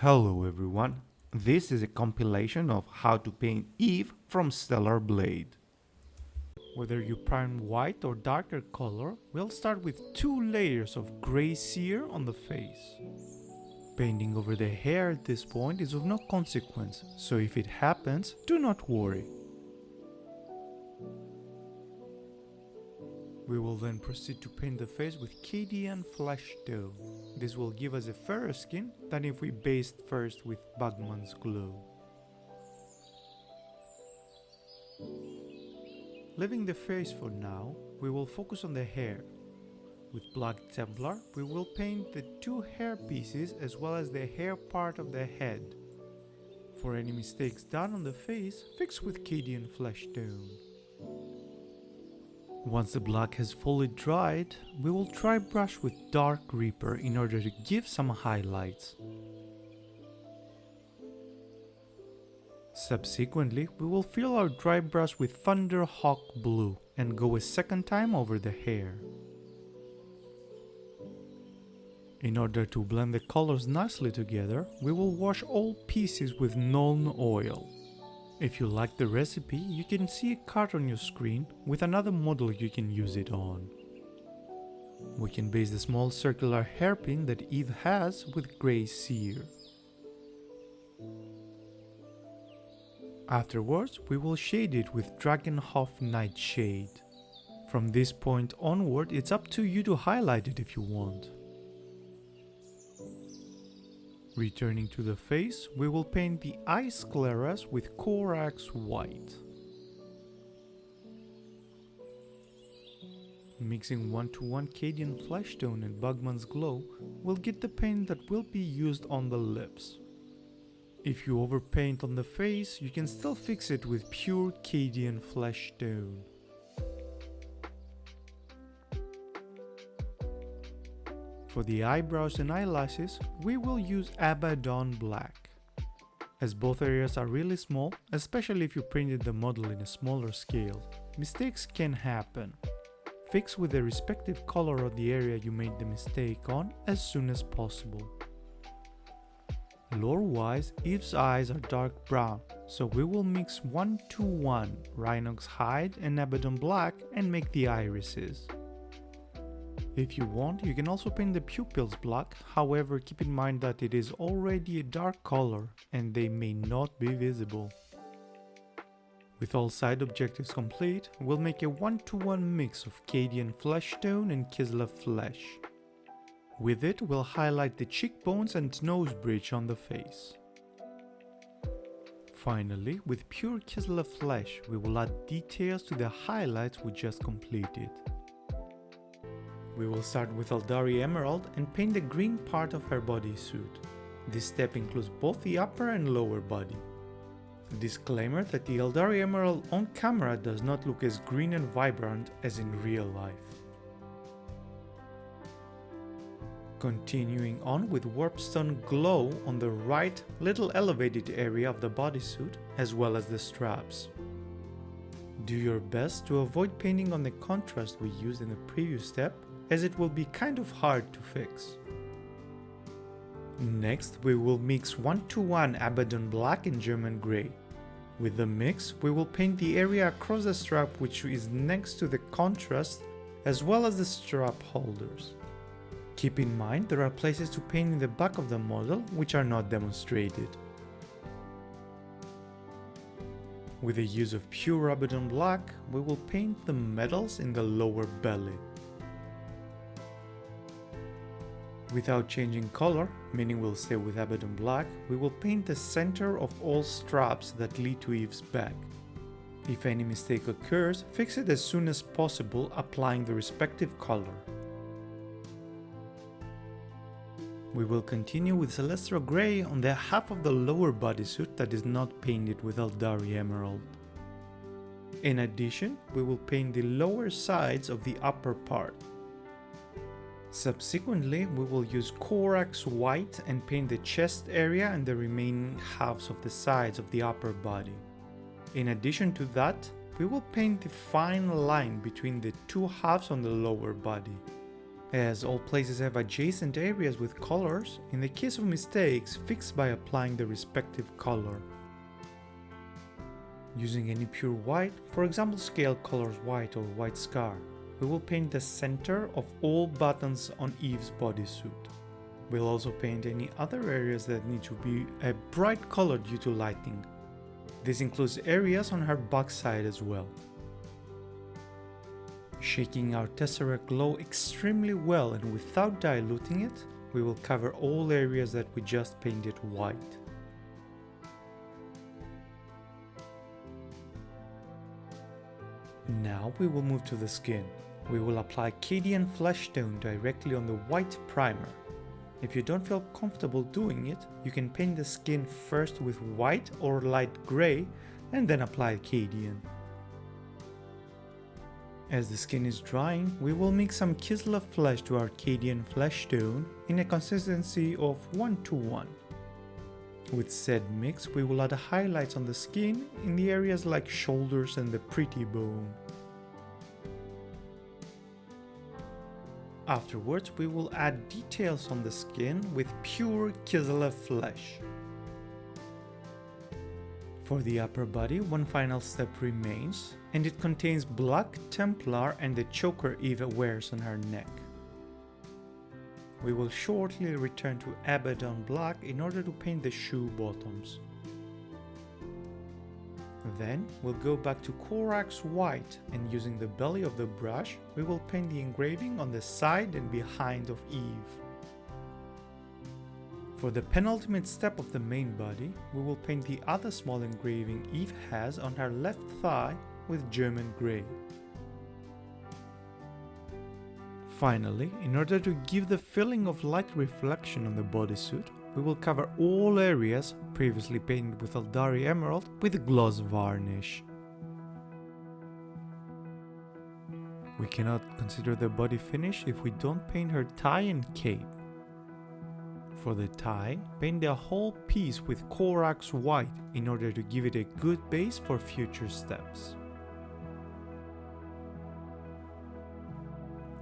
Hello everyone, this is a compilation of how to paint Eve from Stellar Blade. Whether you prime white or darker color, we'll start with 2 layers of grey sear on the face. Painting over the hair at this point is of no consequence, so if it happens, do not worry. We will then proceed to paint the face with Cadian flesh tone. This will give us a fairer skin than if we based first with Bugman's glow. Leaving the face for now, we will focus on the hair. With Black Templar, we will paint the 2 hair pieces as well as the hair part of the head. For any mistakes done on the face, fix with Cadian flesh tone. Once the black has fully dried, we will dry brush with Dark Reaper in order to give some highlights. Subsequently, we will fill our dry brush with Thunderhawk Blue and go a second time over the hair. In order to blend the colors nicely together, we will wash all pieces with Nuln oil. If you like the recipe, you can see a card on your screen with another model you can use it on. We can base the small circular hairpin that Eve has with grey sear. Afterwards, we will shade it with Dragonhof Nightshade. From this point onward, it's up to you to highlight it if you want. Returning to the face, we will paint the eye scleras with Corax White. Mixing 1:1 Cadian flesh tone and Bugman's glow will get the paint that will be used on the lips. If you overpaint on the face, you can still fix it with pure Cadian flesh tone. For the eyebrows and eyelashes, we will use Abaddon Black. As both areas are really small, especially if you printed the model in a smaller scale, mistakes can happen. Fix with the respective color of the area you made the mistake on as soon as possible. Lore-wise, Eve's eyes are dark brown, so we will mix 1:1 Rhinox Hide and Abaddon Black and make the irises. If you want, you can also paint the pupils black, however keep in mind that it is already a dark color and they may not be visible. With all side objectives complete, we'll make a 1:1 mix of Cadian flesh tone and Kislev flesh. With it, we'll highlight the cheekbones and nose bridge on the face. Finally, with pure Kislev flesh, we will add details to the highlights we just completed. We will start with Eldari Emerald and paint the green part of her bodysuit. This step includes both the upper and lower body. Disclaimer that the Eldari Emerald on camera does not look as green and vibrant as in real life. Continuing on with Warpstone Glow on the right little elevated area of the bodysuit as well as the straps. Do your best to avoid painting on the contrast we used in the previous step, as it will be kind of hard to fix. Next, we will mix 1:1 Abaddon Black and German Grey. With the mix, we will paint the area across the strap which is next to the contrast as well as the strap holders. Keep in mind there are places to paint in the back of the model which are not demonstrated. With the use of pure Abaddon Black, we will paint the medals in the lower belly. Without changing color, meaning we'll stay with Abaddon Black, we will paint the center of all straps that lead to Eve's back. If any mistake occurs, fix it as soon as possible, applying the respective color. We will continue with Celestial Grey on the half of the lower bodysuit that is not painted with Eldari Emerald. In addition, we will paint the lower sides of the upper part. Subsequently, we will use Corax White and paint the chest area and the remaining halves of the sides of the upper body. In addition to that, we will paint the fine line between the 2 halves on the lower body. As all places have adjacent areas with colors, in the case of mistakes, fix by applying the respective color. Using any pure white, for example scale colors white or white scar, we will paint the center of all buttons on Eve's bodysuit. We'll also paint any other areas that need to be a bright color due to lighting. This includes areas on her backside as well. Shaking our Tesseract glow extremely well and without diluting it, we will cover all areas that we just painted white. Now we will move to the skin. We will apply Cadian flesh tone directly on the white primer. If you don't feel comfortable doing it, you can paint the skin first with white or light grey and then apply Cadian. As the skin is drying, we will mix some Kislev flesh to our Cadian flesh tone in a consistency of 1:1. With said mix, we will add highlights on the skin in the areas like shoulders and the pretty bone. Afterwards, we will add details on the skin with pure Kislev flesh. For the upper body, one final step remains, and it contains black Templar and the choker Eva wears on her neck. We will shortly return to Abaddon black in order to paint the shoe bottoms. Then we'll go back to Corax white, and using the belly of the brush, we will paint the engraving on the side and behind of Eve. For the penultimate step of the main body, we will paint the other small engraving Eve has on her left thigh with German grey. Finally, in order to give the feeling of light reflection on the bodysuit, we will cover all areas previously painted with Eldari Emerald with gloss varnish. We cannot consider the body finish if we don't paint her tie and cape. For the tie, paint the whole piece with Corax white in order to give it a good base for future steps.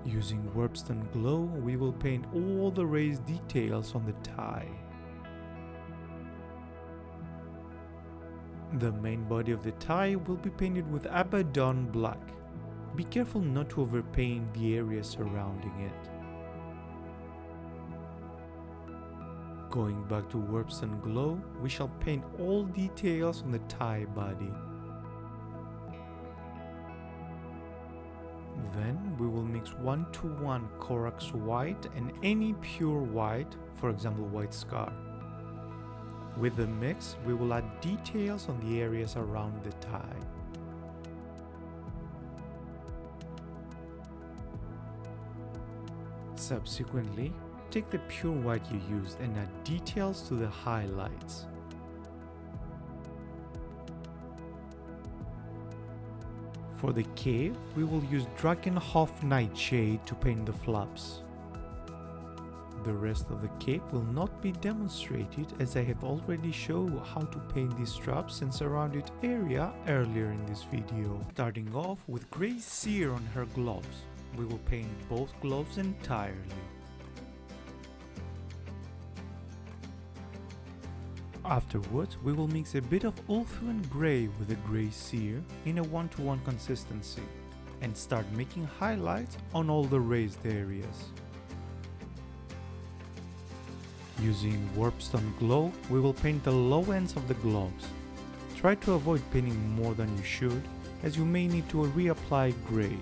Using Warpstone Glow, we will paint all the raised details on the tie. The main body of the tie will be painted with Abaddon black. Be careful not to overpaint the area surrounding it. Going back to Warpstone Glow, we shall paint all details on the tie body. Then we will mix 1:1 Corax white and any pure white, for example white scar. With the mix, we will add details on the areas around the tie. Subsequently, take the pure white you used and add details to the highlights. For the cape, we will use Drakenhof Nightshade to paint the flaps. The rest of the cape will not be demonstrated as I have already shown how to paint the straps and surrounded area earlier in this video. Starting off with grey cere on her gloves, we will paint both gloves entirely. Afterwards, we will mix a bit of Ulthuan grey with the grey cere in a 1:1 consistency and start making highlights on all the raised areas. Using Warpstone Glow, we will paint the low ends of the gloves. Try to avoid painting more than you should, as you may need to reapply grey.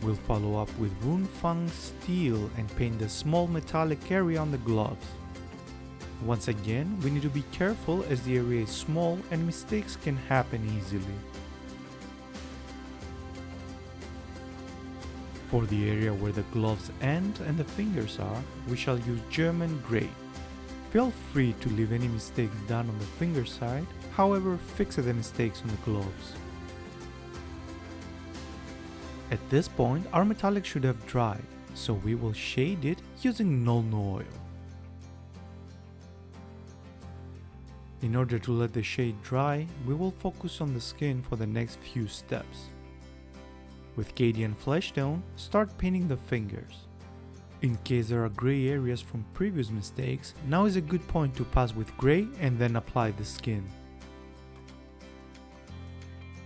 We'll follow up with Runefang Steel and paint the small metallic area on the gloves. Once again, we need to be careful as the area is small and mistakes can happen easily. For the area where the gloves end and the fingers are, we shall use German grey. Feel free to leave any mistakes done on the finger side, however fix the mistakes on the gloves. At this point, our metallic should have dried, so we will shade it using Nuln Oil. In order to let the shade dry, we will focus on the skin for the next few steps. With Cadian Flesh Tone, start painting the fingers. In case there are gray areas from previous mistakes, now is a good point to pass with gray and then apply the skin.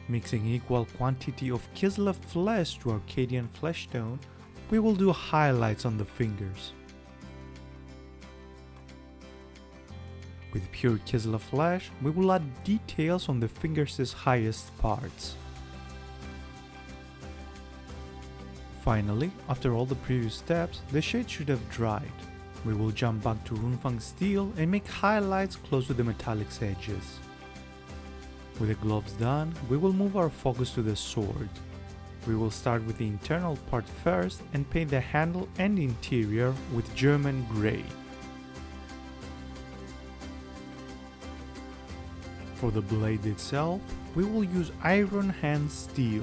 Mixing equal quantity of Kislev flesh to Arcadian flesh tone, we will do highlights on the fingers. With pure Kislev flesh, we will add details on the fingers' highest parts. Finally, after all the previous steps, the shade should have dried. We will jump back to Runefang Steel and make highlights close to the metallic's edges. With the gloves done, we will move our focus to the sword. We will start with the internal part first and paint the handle and interior with German grey. For the blade itself, we will use Iron Hand Steel.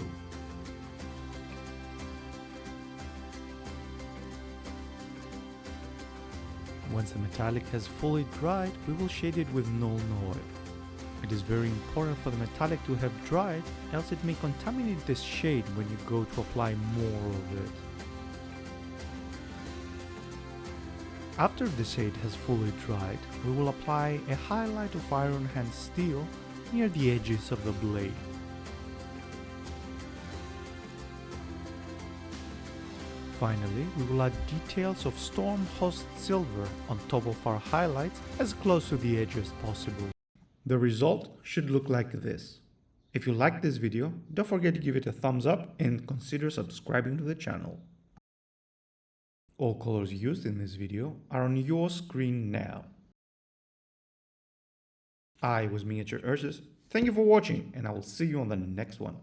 Once the metallic has fully dried, we will shade it with Nuln Oil. It is very important for the metallic to have dried, else it may contaminate the shade when you go to apply more of it. After the shade has fully dried, we will apply a highlight of Iron Hand Steel near the edges of the blade. Finally, we will add details of Storm Host Silver on top of our highlights as close to the edge as possible. The result should look like this. If you liked this video, don't forget to give it a thumbs up and consider subscribing to the channel. All colors used in this video are on your screen now. I was MiniatureUrsus. Thank you for watching, and I will see you on the next one.